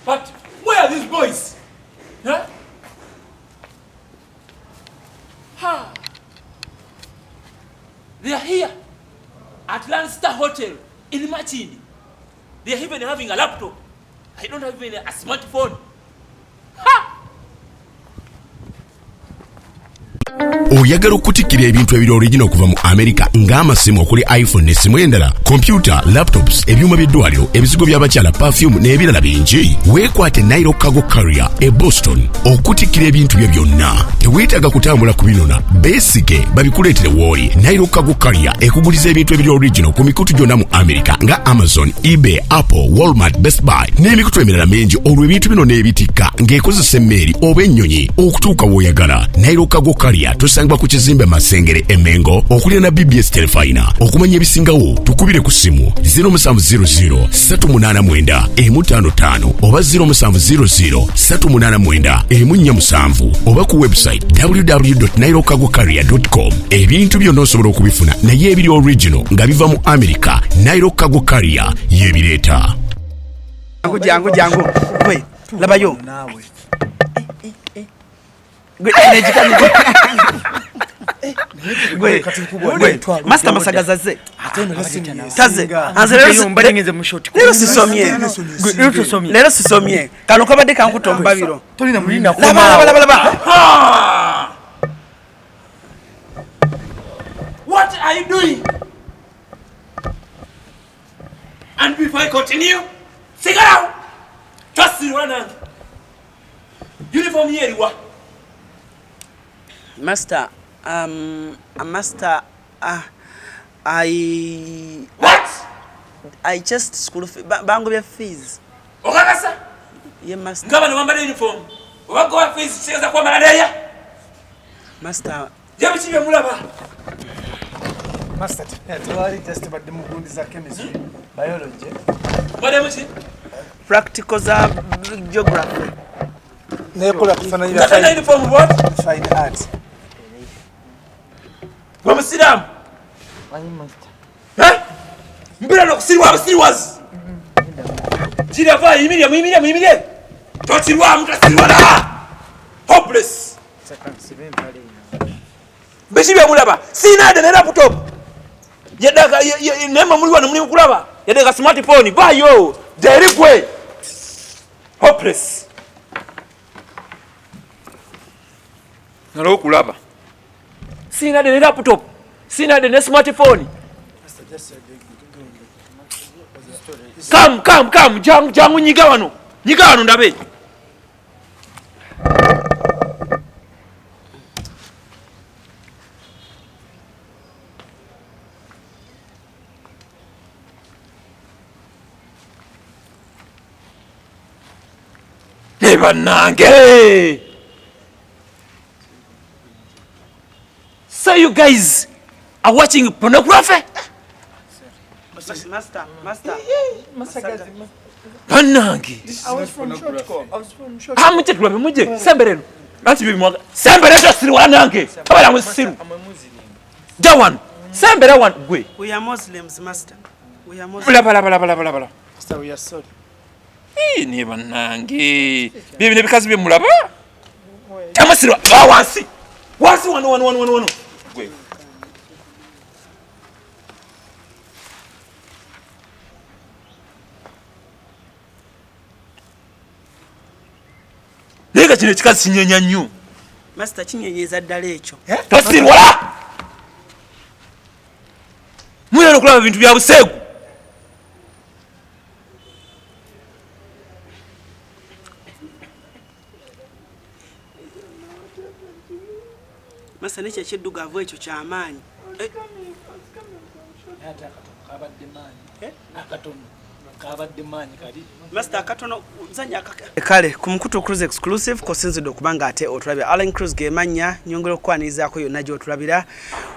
But where are these boys? Huh? Ha! They are here at Lancaster Hotel in Machini. They are even having a laptop. I don't have even a smartphone. Ha! Oyagala okutikira ebintu ebiri original kuva mu America ng'amasimu okuli iPhone n'essimu endala, computer, laptops, ebyuma by'eddwaliro, ebizigo by'abakyala, perfume n'ebirala bingi. Weekwate Nairo Cargo Carrier e Boston okutikira ebintu bye byonna. Teweetaaga kutambula ku binona, beesige babikuleetere w'oli. Nairo Cargo Carrier ekuguliza ebintu ebiri original ku mikutu gyonna mu America nga Amazon, eBay, Apple, Walmart, Best Buy n'emikutu emirala mingi. Olwo ebintu bino n'ebitikka ng'ekozesa emmeeri oba ennyonyi okutuuka w'oyagala. Nairo Cargo Carrier tusangibwa ku kizimbe Masengere Emengo okulira na BBS Telefina. Okumanya ebisingawo tukubire ku simu 0700 389 155 oba 0700 389 147 oba ku website www.nairocargocarrier.com. ebintu byonna osobola okubifuna naye ebiri original nga biva mu America. Nairo Cargo Carrier yebireeta. Jangu gwe labayo nawe gwe master masagaza ze taze lero sisomye kano kabadde kankutomba biro tolina mulina laba. What are you doing? And before I continue, figure out. Trust the one. Uniform here, what? Master, What? I just school bango fees. Okakasa? Yeah, master. Ngaba wambale uniform. Obago fees seza kwa malaria. Master. Jabu chibe mulaba. Master, tuwali just about the mugundi za chemistry, biology. What muchi? Practical za geography. Nekola kufana uniform what? Fine arts. Mama sit down. Why master? Huh? Mbira no serious. Jira va imilia. Tochirwa mutasilwa na. Hopeless. Beshibe mulaba. Sina de laptop. Yedaka nema muli wano muli kulaba. Yedaka smartphone bayo. Derikwe. Hopeless. Nalo kulaba. Sina de laptop. Sina de smartphone. Come. Jangu nyiga wano ndabe. Nange. So you guys are watching pornography? Master. Nange. I was from short. How much do muje? Sembereno. Nanti bimwaga. Sembereno siri wanange. Abala musiru. Jawan. Sembere wan gwe. We are Muslims, master. We are Muslims. Bala. Master, we are sorry. Ni banange. Bibi ne bikazi bimulaba. Tamasirwa wansi. Wansi wano. Gwe. Lega kino kikazi kinyenya nnyo. Master kinyenyeza ddala ekyo. Tosirwa. Muyero kulaba bintu bya busegu. Master neche kiddugavu ekyo kyamaanyi. Master akatono zanya kale ku mukutu CRUZ exclusive ko sinzido kubanga ate otulabya ALLANCRUZ gemanya nyongero kwanirizaako yonna gy'otulabira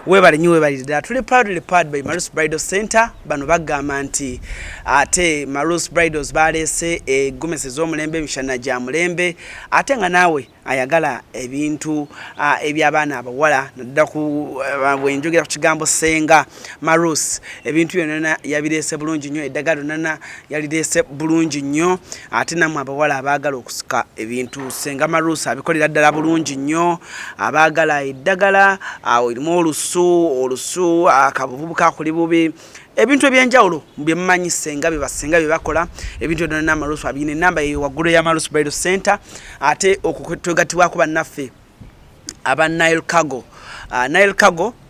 webali ddala tuli proudly powered by Marus Bridal Center. Bano bagamba nti ate Marus Bridals baleese eggomesi z'omulembe emishana gya mulembe ate nga naawe ayagala ebintu eby'abaana abawala naddala ku bwenjogera ku kigambo senga Marus ebintu byonna yabireese bulungi nnyo eddagala lyonna yalireese bulungi nnyo ate namwe abawala abaagala okusuka ebintu senga Marus abikolera ddala bulungi nnyo abaagala eddagala erimu olusu akabubu kakuli bubi ebintu ebyenjawulo bye mumanyi senga bye bakola ebintu byonna Marus abine enamba ye waggulu ya Marus Bridal Center ate okutwegatibwako bannaffe aba Nile Cargo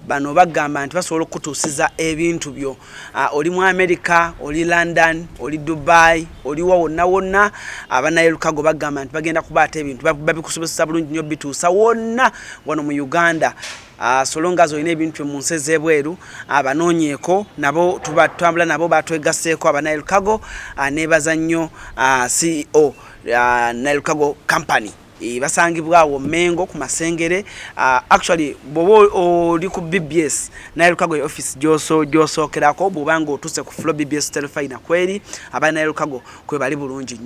bano bagamba nti basobola okutuusiza ebintu byo oli mu America oli London oli Dubai oli wonna aba Nile Cargo bagamba nti bagenda kubaata ebintu babikusobozesa bulungi nnyo bituusa wonna wano mu Uganda solonga zo ine ebintu mu nsi ez'ebweru abanoonyeeko nabo tubatambula nabo batwegaseeko aba Nile Cargo nebaza nnyo CEO Nile Cargo Company basangibwawo Mengo ku Masengere actually bobo oli ku BBS Nile Cargo office josokerako bubanga otuse ku floor BBS telefina kweri aba Nile Cargo kwe bali bulungi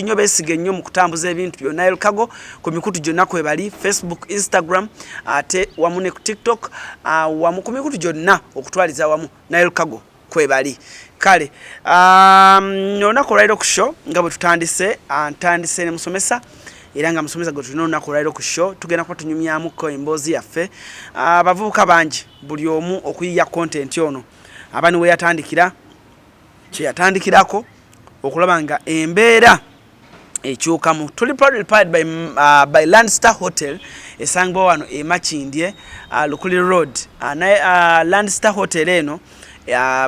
nnyo besige nnyo mu kutambuza ebintu byo Nile Cargo ku mikutu gyonna kwe bali Facebook Instagram ate wamu ne ku TikTok wamu ku mikutu gyonna okutwaliza wamu Nile Cargo kwe bali kale olunaku olwaliro ku show nga bwe tutandise ntandise ne Musomesa era nga Musomesa go tulina olunaku olwaliro ku show tugenda kuba tunyumyamuko emboozi yaffe abavubuka bangi buli omu okuyiya content ono abani we yatandikira kye yatandikirako okulaba nga embeera ekyukamu tuli proudly powered by Landstar Hotel esangibwa wano e Makindye Lukuli Road Landstar Hotel eno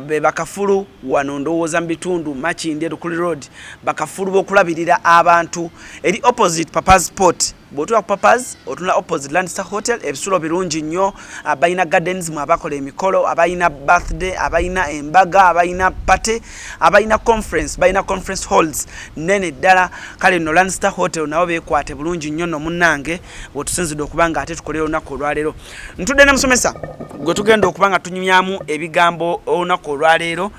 be bakafulu wano ndowooza mu bitundu Makindye Lukuli Road bakafulu bokulabirira abantu eri opposite Papa's Sport bw'otuula ku Papa's otuna opposite Landstar Hotel ebisulo birungi nnyo abayina gardens mu abakola emikolo abayina birthday abayina embaga abayina party abayina conference bayina conference halls nene ddala kale no Landstar Hotel nabo beekwate bulungi nnyo no munnange bw'otusinzidde okuba nga ate tukolera olunaku olwaleero ntudde ne Musomesa gwe tugenda okuba nga tunyumyamu ebigambo olunaku olwaleero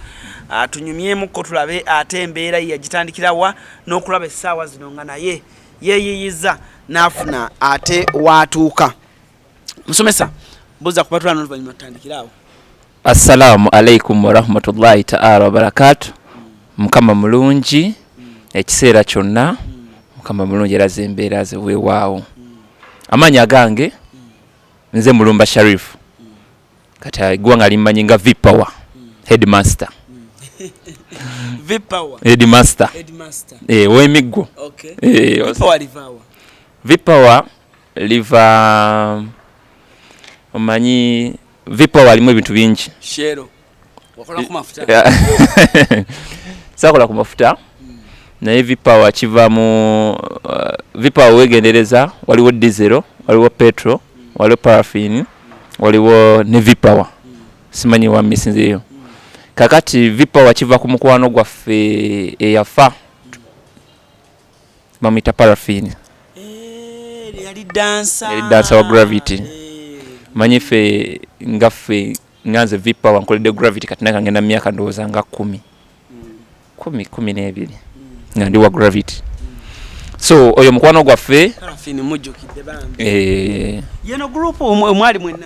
tunyumyemu ko tulabe ate embeera yagitandikirawa n'okulaba essaawa zino nga naye yeeyiyiza nafuna ate watuuka Musomesa buza kupatula n'oluvannyuma tutandikirawo. Assalamu alaikum wa rahmatullahi ta'ala wa barakatuh. Mukama mulungi ekiseera kyonna mukama mulungi era zembeera ze weewaawo amanya gange nze Mulumba Sharif kati gwanga limanyi nga Vipower headmaster Vipower headmaster wemiggo Vipower liva omanyi Vipower alimu ebintu bingi shero wakola ku mafuta sakola ku mafuta naye Vipower kiva mu Vipower wegendereza waliwo diesel waliwo petrol waliwo paraffin waliwo ne Vipower simanyi wa misinziyo kakati Vipower kiva ku mukwano gwaffe eyafa mamita paraffin yali dancer wa gravity manyife ngaffe nganze Vipower nkolede gravity kati nakangenda myaka ndowooza nga 12 nga ndi wa gravity so oyo mukwano gwaffe paraffin mujjukidde bambi yeno group omwali mwenna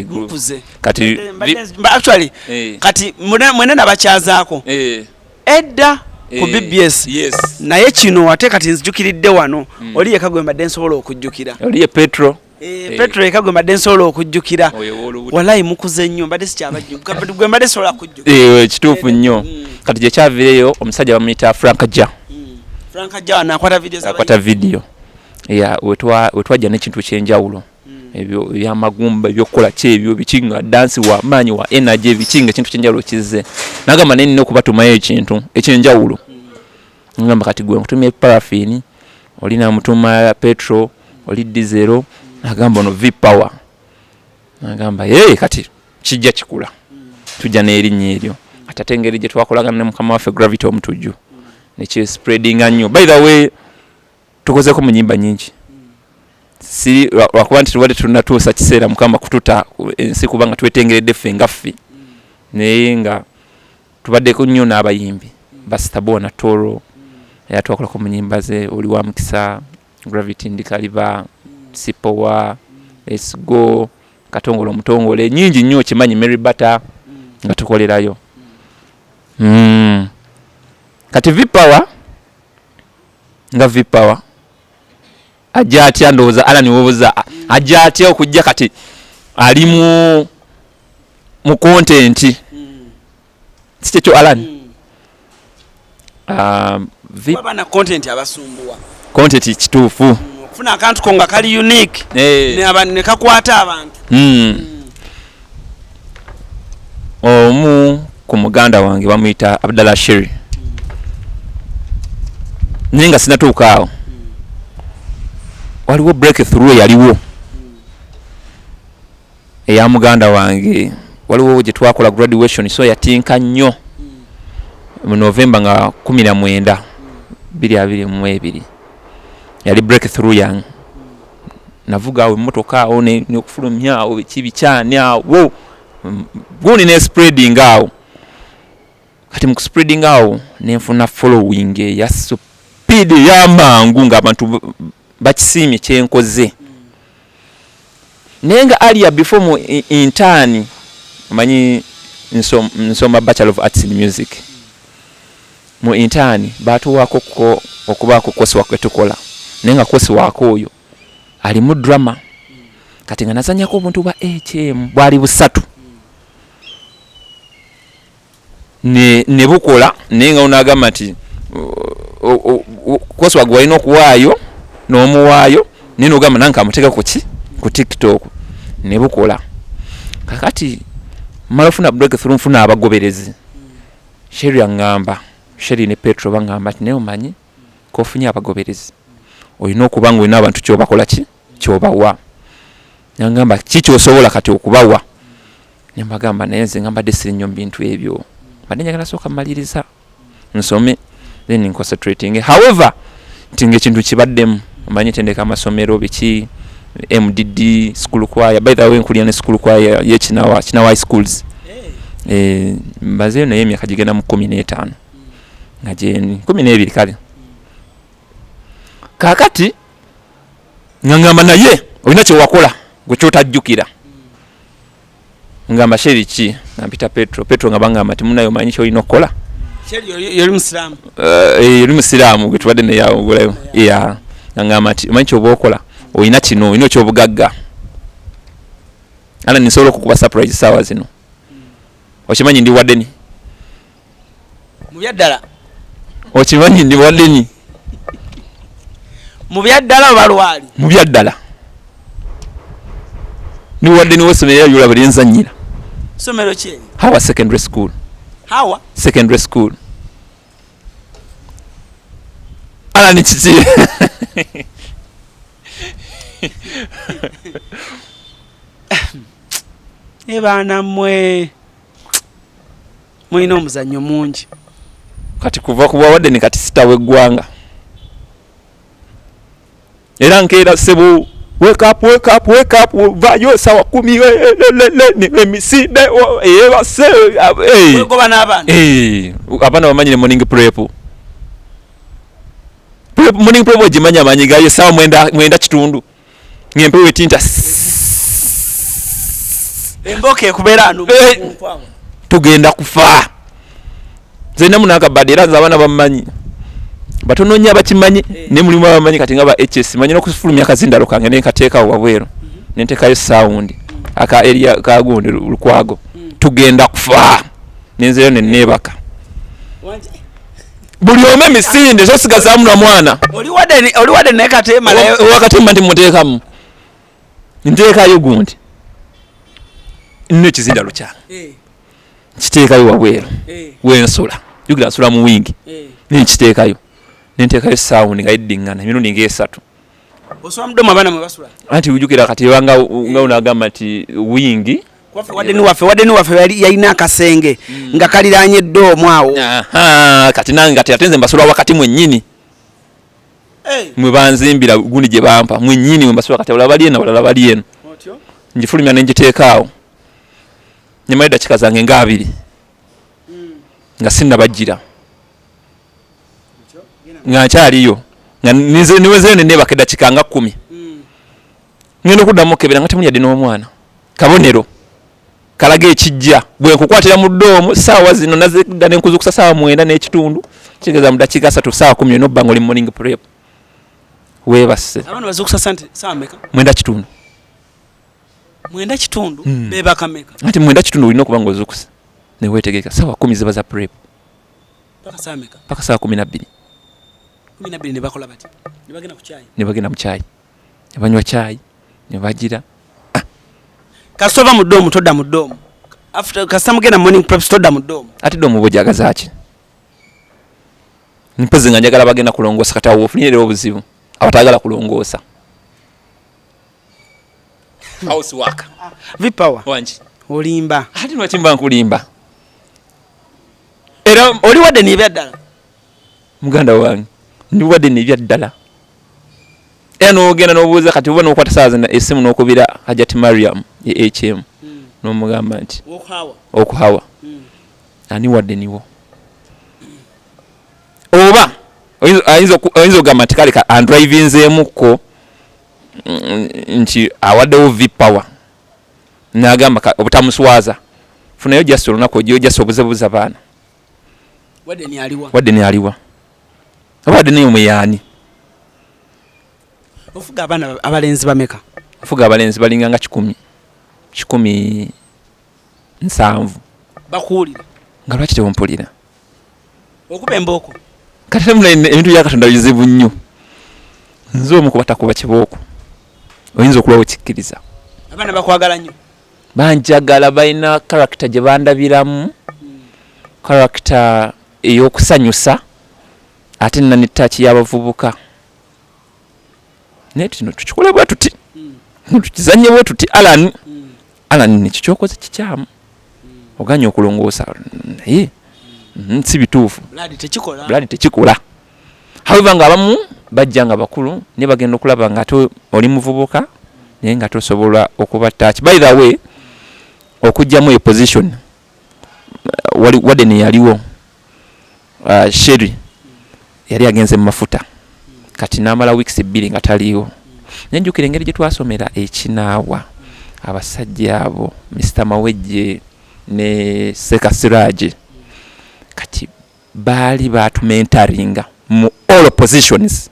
mukuze kati actually kati mwene nabakyazaako edda ku BBS naye kino ate kati nzijukiridde wano oli yekagwe mbadde nsobola okujjukira oli ye petrol yekagwe mbadde nsobola okujjukira wallahi mukuze nnyo mbadde sikyabajjukira gwe mbadde nsobola okujjukira kituufu nnyo kati gye kyaviireyo omusajja bamuyita Frank Jja nakwata video wetwajja n'ekintu ekyenjawulo ebyo byamagumba ebyokukola kyebyo bikinga dansi wa maanyi wa energy ebikinga ekintu kyenjawulo kizze nagamba neni n'okubatumayo ekintu ekyenjawulo ngamba kati gwe nkutumye paraffin oli namutuma petrol oli diesel nagamba ono Vipower nagamba kati kijja kikula tujja n'erinnya eryo kati ate engeri gye twakolagana ne mukama waffe gravity omutujju nekispreadinga nnyo by the way tukozeko mu nnyimba nyingi si lwakuba nti tubadde tunatuusa kiseera mukama kututa ensi kubanga twetengeredde ffe ngaffe naye nga tubaddeko nnyo n'abayimbi Bastabona Toro yatwakolako mu nnyimba ze oli wa mukisa Gravity Ndikaliba Sipowa Let's Go Katongole omutongole nyingi nnyo kimanyi Mary Butter nga tukolerayo kati Vipower nga Vipower ajja atya ndowooza Alan wobuza ajja atya okujja kati ali mu content sikyo Alan bana content abasumbuwa content kituufu kufuna akantu konga kali unique ne kakwata abantu omu ku muganda wange bamuyita Abdallah Sheri ninga sinatuuka awo waliwo breakthrough yaliwo eya muganda wange waliwo gye twakola graduation so yatinka nnyo mu November nga 19 2022 yali breakthrough yange navuga awo emmotoka awo n'okufulumya awo ekibikyani awo gundi ne spreading awo kati mu spreading awo nenfuna following ya speed y'amangu ng'abantu bakisiimye kyenkoze naye nga aliya before mu intern manyi nsoma Bachelor of Arts in Music mu intern batuwako okubaako kosi wakwe tukola naye nga kosi wako oyo ali mu drama kati nga nazanyako obuntu bwa HM bwali busatu ne bukola naye nga onagamba nti kosi wagwe walina okuwaayo n'omuwaayo naye nogamba nange amuteeka ku TikTok ne bukola kakati mala ofuna breakthrough nfuna abagoberezi Sheri angamba Sheri ne Petro bangamba ati naye omanyi kofunye abagoberezi olina okuba nga olina abantu kyobakola kyobawa nangamba kikyosobola kati okubawa nembagamba naye nze ngambadde siri nnyo mu bintu ebyo badde njagala sooka mmaliriza nsome then concentrating however ntinga ekintu kibaddemu omanyi tendeka amasomero biki MDD school choir by the way nkulya ne school choir ye Kinawa high schools mbaze naye emyaka gigenda mu 15 nga jeni 12 kale kakati ngamba naye olina kye wakola gwe kyotajjukira ngamba Sheri ki nampita Petro nga bangamba ati munayo manyi kyo olina okukola Sheri yoli Musiramu yoli Musiramu gwe tubadde ne yawo gulayo yeah ngamba ati manyi kyo obokola olina kino olina kyobugagga ana nisobola okukuba surprise sawa zino okimanyi ndi waddeni mu Byadala okimanyi ndi waddeni mu Byadala balwali mu Byadala ni waddeni w'essomero ly'ola balyenzannyira Somero ki Hawa secondary school Hawa secondary school ala ni kiti ebana mwe mwina omuzannyo mungi kati kuva ku bwawaddeni kati sitawe eggwanga era nkeera sebo wake up vayo sawa 10 emisinde eyebase wegoba n'abaana abaana bamanyire morning prep morning prep ogimanya amanyi gayo sawa mwenda kitundu ngempewo etinta emboka ekubeera anu tugenda kufa zena munakabadde era nze abaana bamumanyi batono nnyo abakimanyi ne mulimu abamanyi kati nga ba HS manyi n'okufulumya akazindalo kange ne nkateekawo wabweru ne nteekayo sound aka area kagundi lukwago tugenda kufa nenzeyo ne neebaka buli ome misinde so sigazaamu na mwana oli wadde naye kateema naye wakatemba nti muteekamu nteekayo gundi nno ekizindalo kyange kiteekayo wabweru wensula jugira nsula mu wingi nenkiteekayo nenteekayo sound nga eddiŋŋana emirundi ng'esatu osula mudomo abaana mwe basula anti ujukira kati nga unagamba nti wingi wadde ni waffe yalina akasenge nga kaliraanye eddoomu awo kati nange kati ate nze mbasula wakati mwennyini mwe banzimbira gundi gye bampa mwe nnyini mwe mbasula kati abalala bali eno abalala bali eno njifulumya ne njiteekaawo nyuma eddakiika zange nga 2 nga sinnabajjira nga nkyaliyo nga niwezeyo neneebaka eddakiika nga 10 ngenda okuddamu okebera nga temulyadde n'omwana kabonero kalaga ekijja bwe nkukwatira mu ddoomu saawa zino nazidda ne nkuzukusa saawa 9 n'ekitundu kitegeeza mu ddakiika 3 saawa 10 n'obba ng'oli morning prep weebase abaana bazukusa sante saawa meka 9 kitundu 9 kitundu beebaka meka ati 9 kitundu olina okuba ng'ozikusa ne weetegeka saawa 10 ziba za prep paka saawa meka paka saawa 12 ne bakola bati ne bagenda ku caayi ne bagenda mu caayi ne banywa caayi ne bagira kasova mu ddoomu todda mu ddoomu after kasita mugenda morning prep todda mu ddoomu ate ddoomu oba ojagaza ki mpozi nga njagala bagenda kulongoosa kati awo ofunire obuzibu abataagala kulongoosa house work vipawa wangi olimba ate lwaki mba nkulimba era oli wadde n'ebyaddala muganda wange ndi wadde n'ebyaddala era n'ogenda n'obuuza kati oba n'okwata saawa zina essimu n'okubira Hajati Mariam ye HM n'omugamba nti okuhawa ani wadde niwo oba oyinza okugamba nti kale ka andrivinzeemukko nti awaddewo vipawa n'agamba obutamuswaza funayo jasi olunaku ogiyo jasi obuzebuza baana wadde ni aliwa oba wadde niyo muyaani ofuga abaana abalenzi bameka ofuga abalenzi balinga nga 17 bakuwulira nga lwaki tewompulira okuba embooko kati temula ebintu bya Katonda bizibu nnyo nze omu kubatakuba kibooko oyinza okuba wekikkiriza abaana bakwagala nnyo banjagala balina karakita gye bandabiramu karakita ey'okusanyusa ate nanetaki y'abavubuka naye tino tukikole bwe tuti tukizanye bwe tuti Alan nekyo kyokoze kikyamu oganya okulongoosa naye si bituufu buladi tekikola however nga abamu bajja nga bakulu ne bagenda okulaba nga ate oli muvubuka naye nga tosobola okuba touch by the way okujjamu e position wadde ne yaliwo Sherry yali agenze mu mafuta kati n'amala weeks 2 nga taliiwo nenjukira engeri gye twasomera ekinaawa abasajja abo Mr. Mawejje ne Sekasiraje kati baali batumentoringa mu all positions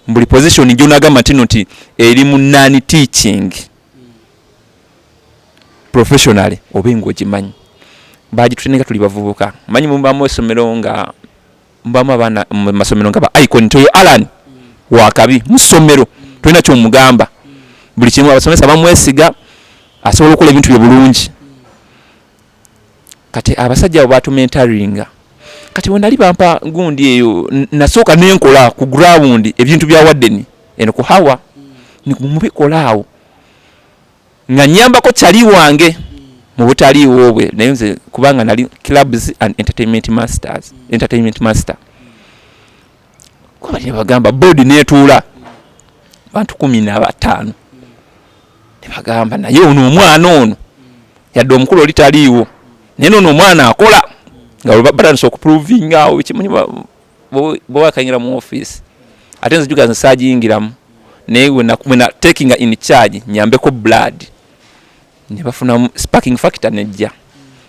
mbuli position gy'onagamba nti eri mu nani teaching professionally obengo gimanyi bagitutenga tuli bavubuka manyi mumbamu esomero nga mbamu abana mu masomero nga ba icon toyo Alan wakabi musomero tulina kyo mugamba buli kimu abasomesa bamwesiga asobola okukola ebintu bye bulungi kati abasajja abo batumentoringa kati wendali bampa gundi eyo nasooka nenkola ku ground ebintu bya Wadden eno ku Hawa ni kumubikola nga nyambako kyali wange mu butaliiwo bwe naye nze kubanga nali clubs and entertainment master kuba ne bagamba board netuula bantu 15 ne bagamba naye ono omwana ono yadde omukulu oli taliiwo naye ono omwana akola nga batandiisa okuproving awo ekimanyi bwewakanyira mu office ate nze juga nsajingiramu naye wena taking in charge nyambeko blood ne bafuna sparking factor nejja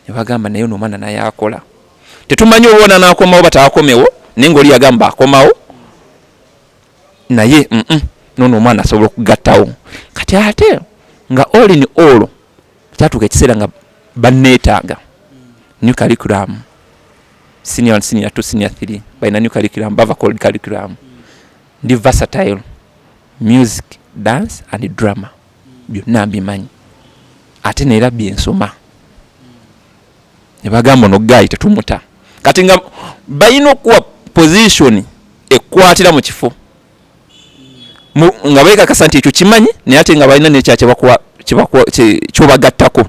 ne bagamba naye ono omwana naye akola tetumanyi obona n'akomawo bataakomewo naye ng'oli yagamba akomawo naye nono omwana asobola okugattawo kati ate nga all in all kyatuuka ekiseera nga banneetaaga new curriculum senior 1 senior 2 senior 3 balina new curriculum bava called curriculum ndi versatile music dance and drama byonna mbimanyi ate neera byensoma ne bagamba no guy tetumuta kati nga balina okuwa position ekwatira mu kifo nga beekakasa nti ekyo kimanyi naye ate nga balina kyobagattako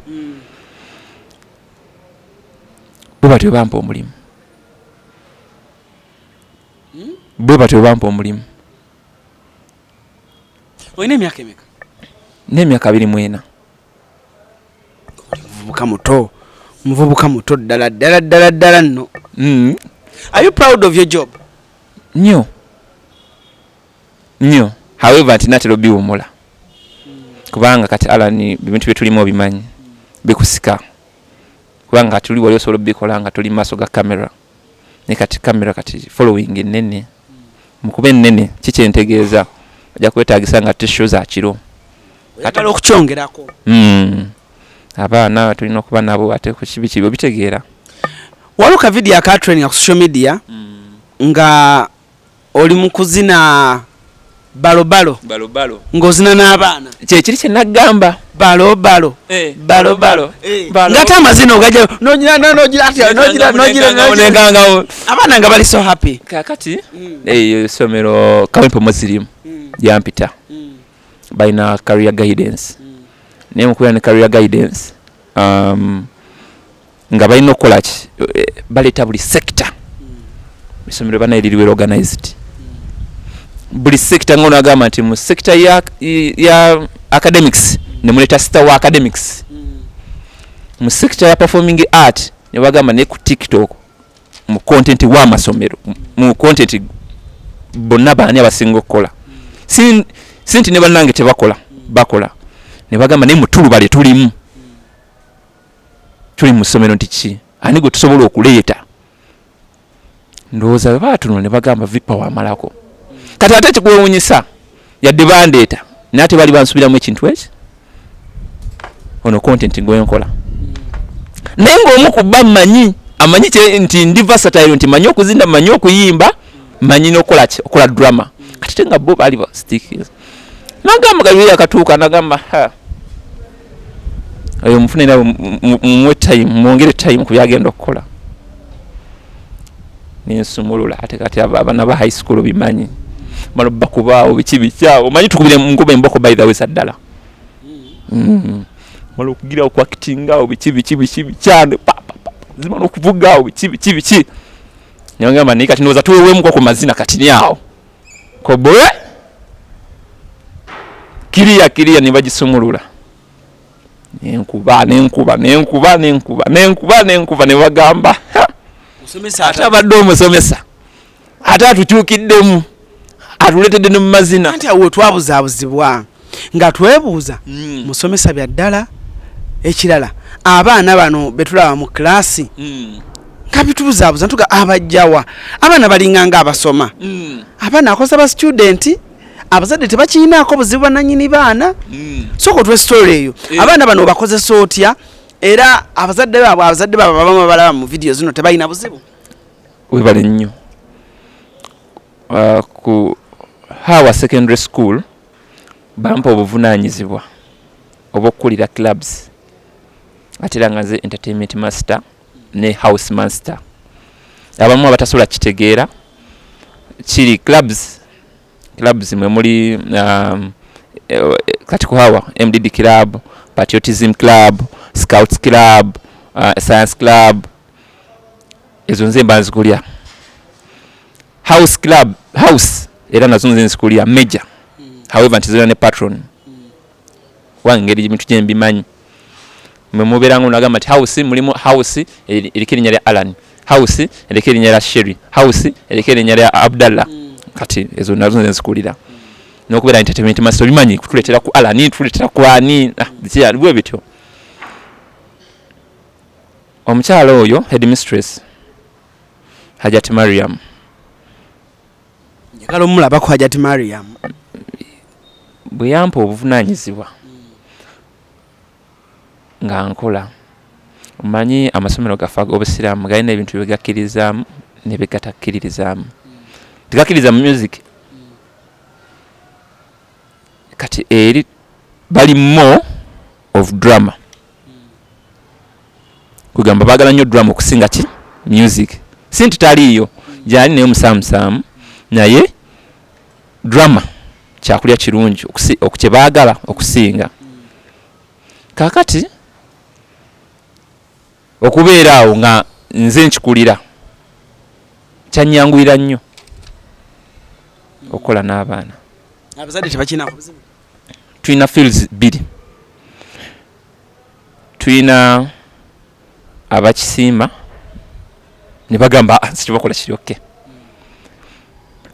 bo batyo bampa omulimu bwe batyo bampa omulimu. Oyina emyaka emeka? N'emyaka 24. Muvubuka muto ddala nno. Are you proud of your job? Nnyo. However tinatero biwumula. Kubanga kati Alan bintu bye tulimo bimanyi bikusika. Kubanga tuli wali osolo bikola nga tuli maso ga kamera. Ne kati kamera kati following nene. Mukube nene kikyentegeeza. Ajja kwetagisa nga tisho za kiro. Oyagala okukyongerako. Abaana tulina okuba nabo ate ku kibi kibi bitegeera. Waluka video aka training ku social media nga oli mu kuzina balo ngozina n'abaana. Kiri kye nagamba balo ngata amazina ogaje nogira abaana nga bali so happy kakati Somero Kawempo Muslim yampita baina career guidance ne mukuya ne career guidance nga balina okukola ki baleta buli sector Somero bana eririwe organized buli sector ngono agamba nti mu sector ya academics ne muleta star wa academics mu sector ya performing art ne bagamba ne ku TikTok mu content wa masomero mu content bonna bani abasinga okukola sinti ne banange tebakola bakola ne bagamba ne mutulu bale tuli mu somero ntichi ani go tusobola okuleeta ndoza batuno ne bagamba vipa wa malako kati ate kikuwunyisa yadde bandeeta nate bali bansubiramu ekintu eki ono content ngoyenkola nengo omukuba amanyi nti ndi versatile nti manyi okuzinda manyi okuyimba manyi n'okola ki okola drama kati tenga bo bali ba stick nagamba galiyo akatuuka nagamba ayo mufune nawe mu time mwongere time ku byagenda okukola ninsumulula ate kati abana ba high school bimanyi bano bakubaawo bikibi kyao manyi tukubire ngube emboko by the way saddala malo kugira okwactinga bikibi cyane zima no kuvuga bikibi nyanga mani kati noza tuwe mu kwa mazina kati nyao ko boye kiriya ni bagisumulula nenkuba ne bagamba Musomesa atabadde omusomesa ate atukyukiddemu atuletedde ne mu mazina anti awo twabuzaabuzibwa nga twebuuza musomesa Byadala ekirala abaana bano betulaba mu klasi nga bitubuzaabuza ntuga abajjawa abaana balinganga abasoma abaana akosa ba student abazadde tebakiinaako buzibu bananyini baana soko twe story eyo abaana bano bakoze sootya era abazadde baabwe abamu balaba mu video zino tebalina buzibu webale nnyo ku Hawa secondary school bampa obuvunaanyizibwa obw'okukulira clubs atera nga nze entertainment master ne house master abamu abatasobola kitegeera kiri clubs mwe muli kati ku Hawa MDD club, patriotism club, scouts club, science club ezo nze mba nzikulira house club house era nazo nze nzikulira major however ntizira ne patron wangeri ebintu gye mbimanyi mwe mubeerango nagamba nti house mulimu house erikirinya lya Alan house erikirinya lya Sherry house erikirinya lya Abdallah kati ezo nazo nze nzikulira n'okubeera entertainment master bimanyi kutuletera ku Alan tuletera ku ani bwe bityo omukyalo oyo headmistress Hajati Mariam njagala omulaba ku Hajati Mariam bwe yampa obuvunaanyizibwa nga nkola omanyi amasomero gaffe ag'obusiraamu galina ebintu bye gakkirizaamu ne bye gatakkiririzaamu tegakkiriza mu music kati eri bali more of drama kugamba baagala nnyo drama okusinga ki music sinti taliiyo gyali naye omusaamusaamu naye drama kyakulya kirungi okukye baagala okusinga kakati okubeera awo nga nze nkikulira kyanyanguyira nnyo okola n'abaana abazadde tebakina kuzibu tulina fields bbiri tulina abakisiima ne bagamba sikibakola kiri oke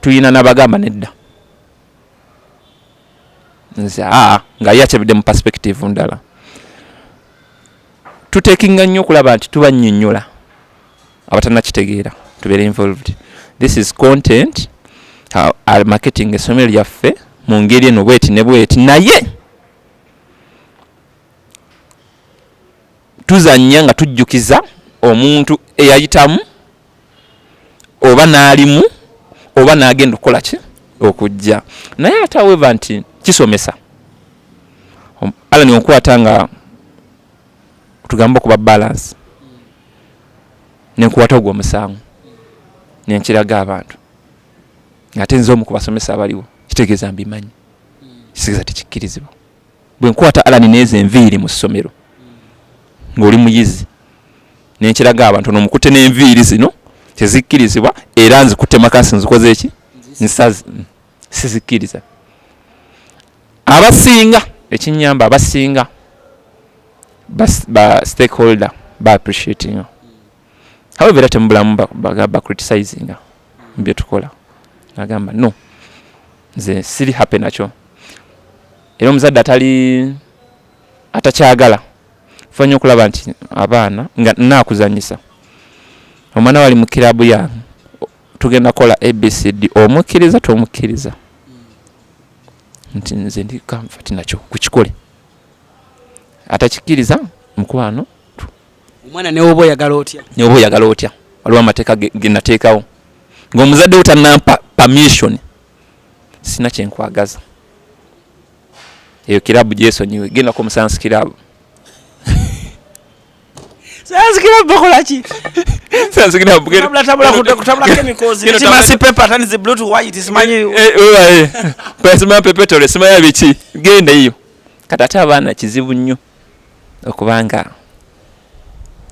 tulina n'abagamba nedda nze nga ye akyebedde mu perspective ndala tuteekinga nnyo okulaba nti tubannyonnyola abatanakitegeera tubeere involved. This is content marketing essomero lyaffe mu ngeri eno bweti ne bweti naye tuzannya nga tujjukiza omuntu eyayitamu oba n'alimu oba n'agenda okukola ki okujja naye ate aweva nti kisomesa ala ni okwata nga tugamba okuba balance nenkuwata ogwo omusango nenkiraga abantu ate nze omu ku basomesa abaliwo kitegeeza mbimanyi kitegeeza tekikkirizibwa bwe nkwata alani neeza enviiri mu ssomero ng'oli muyizi nenkiraga abantu nomukute n'enviiri zino tezikkirizibwa era nzikutte makasi nzikoze eki nsazi sizikkiriza abasinga ekinyamba abasinga ba stakeholder ba appreciating however temubulamu ba criticizing mbye tukola nagamba no nze siri happy nakyo era omuzadde atakyagala fanya okulaba nti abaana nga nakuzanyisa omwana wali mu kirabu ya tugenda kola ABCD omukkiriza tomukkiriza nti nze ndi comfort nakyo kukikole atakikkiriza mukwano omwana newoba oyagala otya waliwo amateeka genateekawo ng'omuzadde otanampa permission sina kyenkwagaza eyo kirabu gyesonyiwe genda ku musansi kirabu Science kirabu bakolaki science kirabu kutabula chemicals iti masi paper tani zi blue to white simanyi pasima pepetole simanya biki genda hiyo katata abaana kizibu nnyo okubanga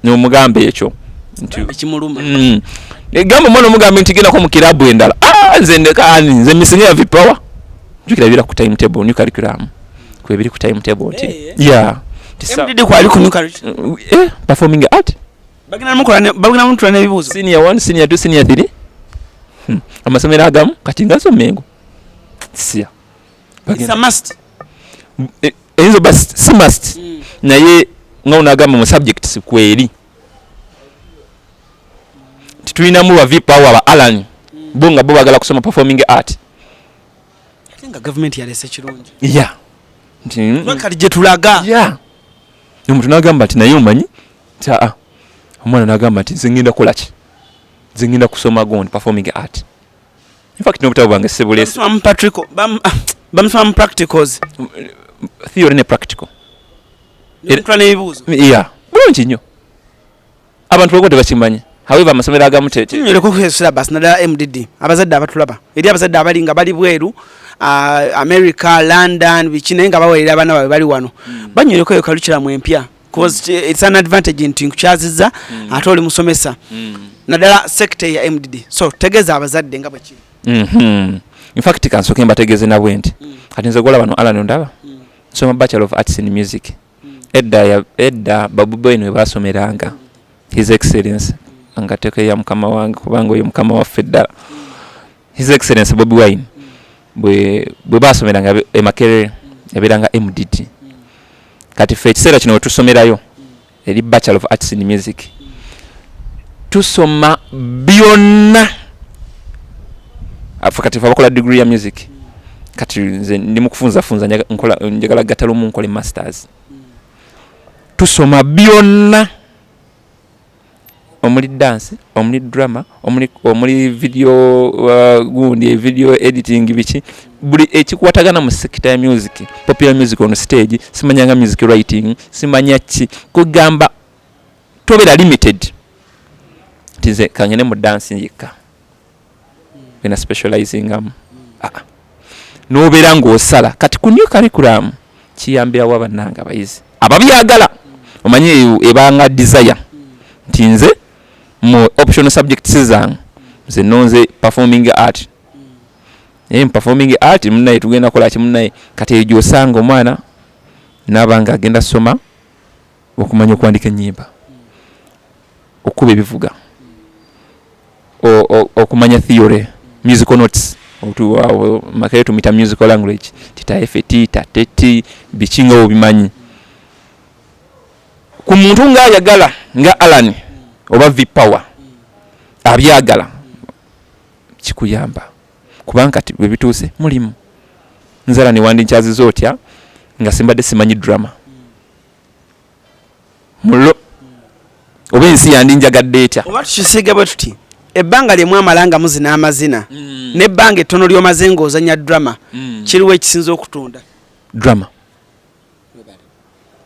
n'omugambe ekyo nti kimuluma egamba mwana omugambe nti genda ko mu kirabu endala nze ndekani nze misinga vipawa jukirabira ku timetable new curriculum kwebiri ku timetable nti MDD kwa aliku new curriculum performing art bagina muntu ne bibuzo senior 1 senior 2 senior 3 amasomero agamu kati ngaso mengo sia it's a must enzo best si must naye ngauna agamba mu subjects kweri titulina mu bavipa wa Alan bonga bo bagala kusoma performing art I think government ya research kirungi kati je tulaga omuntu nagamba ati naye omanyi omwana nagamba ati zingenda kolaki zingenda kusoma gondi performing art in fact nobutabu bwange sebulesi bamsoma practicals theory ne practical bibuzo bulungi nnyo abantu bagote bakimanyi however amasomero agamu nyereko ku syllabus nadala MDD abazadde abatulaba eri abazadde abalinga bali bweru America London bichine nga bawelera abana bawe bali wano banyereko yo curriculum empya because it's an advantage in kuchaziza atoli musomesa nadala sector ya MDD so tegeza abazadde nga baki in fact kansoke mbategeze na bwenti kati nze gola bano Alan ndaba so Bachelor of Arts in Music edda babu boy ne basomeranga his excellence angateke ya mukama wange kubango yo mukama wa fedda his excellence Bobi Wine bwe basomeranga emakere ebiranga MDT kati fe kisera kino tusomerayo eri Bachelor of Arts in Music tusoma byonna afakati fabakola degree ya music kati nze ndi mukufunza njagala gatalo mu nkole masters tusoma byonna omuli dance omuli drama omuli video gundi video editing bichi buli ekikwatagana mu sector ya music popular music on stage simanyanga music writing simanya ki kugamba tobera limited tize kangene mu dance yika bena specializing nobera ng'osala kati ku new curriculum kiyambira wabannanga bayizi ababyagala omanyi ebanga desire ntinze mu optional subjects zange nze nonze performing art performing art munnaye tugenda kola kimunnaye kati ejo osanga omwana nabanga agenda soma okumanya okwandika ennyimba okuba ebivuga okumanya theory musical notes makere tumita musical language tita FT tateti bichinga obimanyi ku muntu nga ayagala nga Alan oba V-Power abyagala kikuyamba kubanga kati bwe bituuse mulimu nzala ni wandi nchazi zotya nga simbadde simanyi drama mulo obensi yandi njagadde etya oba tukisiga bwe tuti ebbanga lyemu amalanga muzina amazina n'ebbanga ettono ly'omazenga ozanya drama kiriwo ekisinza okutunda drama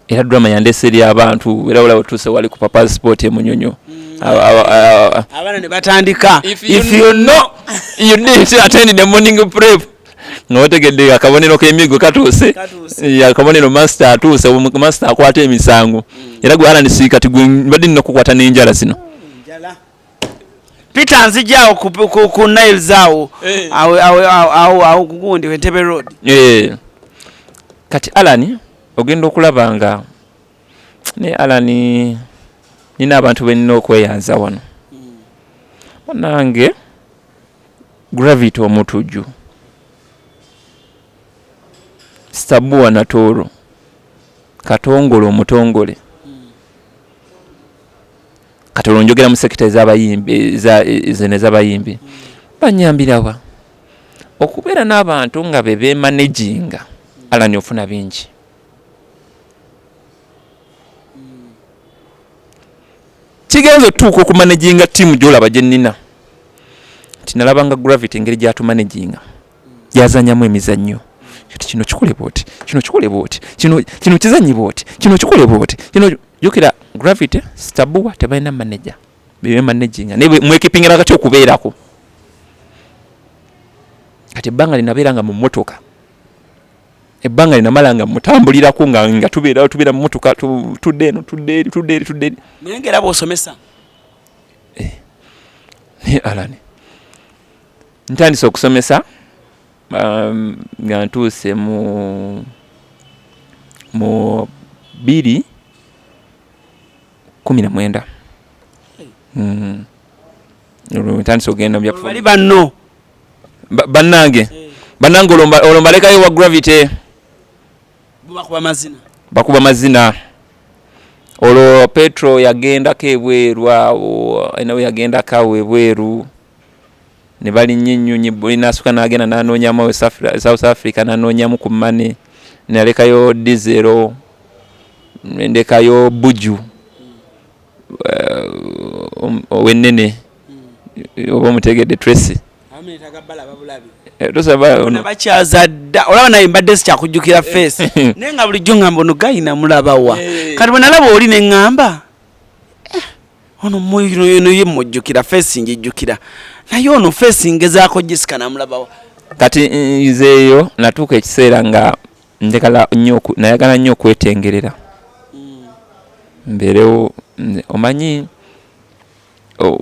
era drama yandese eri abantu era wala otuuse wali ku papa sport emunyonyo abaana ne batandika if you know you need to attend the morning prep ngotegedde akabonero k'emigo katuuse akabonero master atuuse master akwata emisango era gwe Alan si kati gwe mbadde nina kukwata n'enjala zino Peter nzijao ku Nile zao awo kugundi Wentebe Road kati Alan ogenda okulabanga ne Alan nina abantu benina okweyanza wano nange gravity omutuju Stabua na Toro Katongolo omutongole Katolo njogera mu sekita ez'abayimbi z'abayimbi banyambirawa okubeera n'abantu nga bebe managinga Alan ofuna bingi kigenzo tuuka okumanaginga tiimu gy'olaba gye nnina tinalabanga gravity engeri gy'atumanaginga gyazanyamu emizannyo kino kikole bwoti kino kikole bwoti kino kizanyi bwoti kino kikole bwoti kino jukira gravity Stabua tebalina manager bebe managinga ne mwekipingira kati okubeerako kati ebbanga linabeeranga mu mmotoka ebbanga linamalanga mutambulirako nga tubeera mu mmotoka tudde eno tudde ngera bw'osomesa Alan ntandise okusomesa nga ntuuse mu 2019 ntandise ogenda mu bali banno bannange olombalekayo wa gravity bakuba mazina olwo Petro yagendako ebweru awo nawe yagendako awo ebweru ne bali nnyinnyonyi linasuka n'agenda n'anoonyamu South Africa n'anoonyamu ku Mane nalekayo Dizero ndekayo Buju owennene oba omutegedde Tracy bakyazadda olaba naye mbadde sikyakujjukira face naye nga bulijjo ngamba ono gayina mulabawa kati bwe nalaba oli ne ŋŋamba ono moyo ye mujjukira face njijjukira naye ono face ngezaako Jessica namulabawa kati nzeeyo natuuka ekiseera nga nayagala nnyo okwetengerera mbeerewo omanyi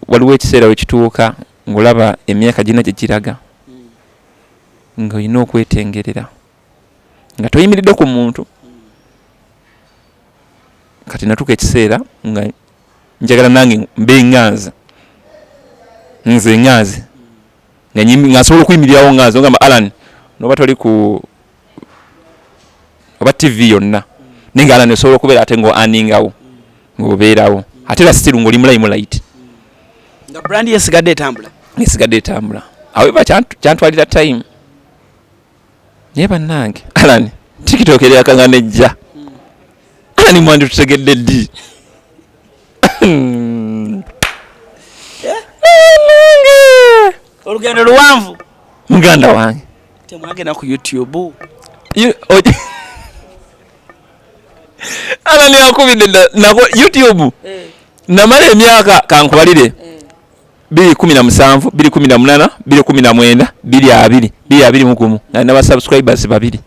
waliwo ekiseera wekituuka ng'olaba emyaka gina gye giraga ng'olina okwetengerera nga toyimiridde ku muntu kati natuuka ekiseera nga njagala nange mbe ŋŋanza nze ŋŋanze nga nsobola okuyimirirawo ŋŋanza ogamba Alan noba toli ku oba TV yonna naye nga Alan osobola okubeera ate ng'oaningawo ng'obeerawo ate era still ng'oli mulayimu light nga brand yesigadde etambula awo eba kyantwalira time naye bannange Alan TikTok eryakanga nejja Alan mwandi tutegedde ddi olugendo luwanvu muganda wange temwagenda ku YouTube Alan yakubidde nako YouTube namala emyaka kankubalire 2017 2018 2019 2020 nga naba subscribers babiri